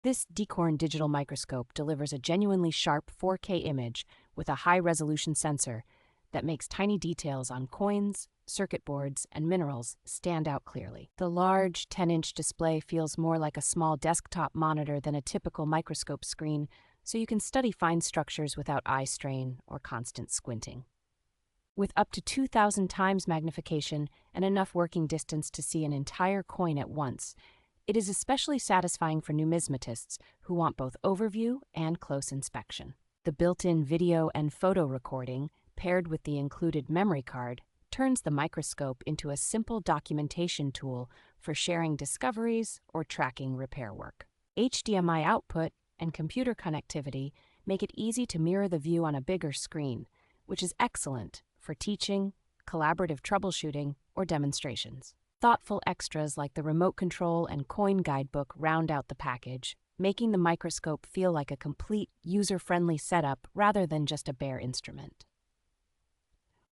This Dcorn digital microscope delivers a genuinely sharp 4K image with a high-resolution sensor that makes tiny details on coins, circuit boards, and minerals stand out clearly. The large 10-inch display feels more like a small desktop monitor than a typical microscope screen, so you can study fine structures without eye strain or constant squinting. With up to 2,000 times magnification and enough working distance to see an entire coin at once, it is especially satisfying for numismatists who want both overview and close inspection. The built-in video and photo recording, paired with the included memory card, turns the microscope into a simple documentation tool for sharing discoveries or tracking repair work. HDMI output and computer connectivity make it easy to mirror the view on a bigger screen, which is excellent for teaching, collaborative troubleshooting, or demonstrations. Thoughtful extras like the remote control and coin guidebook round out the package, making the microscope feel like a complete, user-friendly setup rather than just a bare instrument.